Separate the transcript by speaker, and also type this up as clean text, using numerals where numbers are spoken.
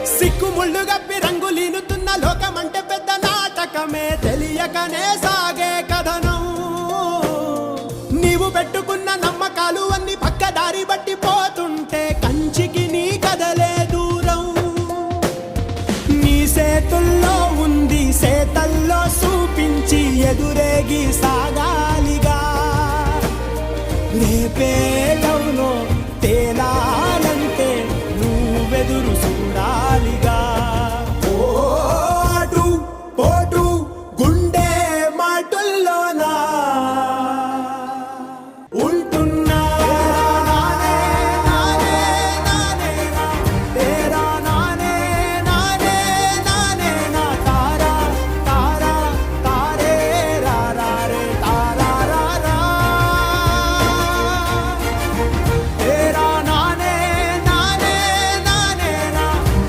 Speaker 1: సిక్కుముళ్ళు గప్పి రంగులీనుతున్న లోకమంటే పెద్ద నాటకమే తెలియకనే సాగే కథనం. నీవు పెట్టుకున్న నమ్మకాలు అన్ని పక్కదారి బట్టి పోతుంటే కంచికి నీ కథలే దూరం. నీ చేతుల్లో ఉంది సేతల్లో చూపించి ఎదురేగి సాగాలిగా రేపే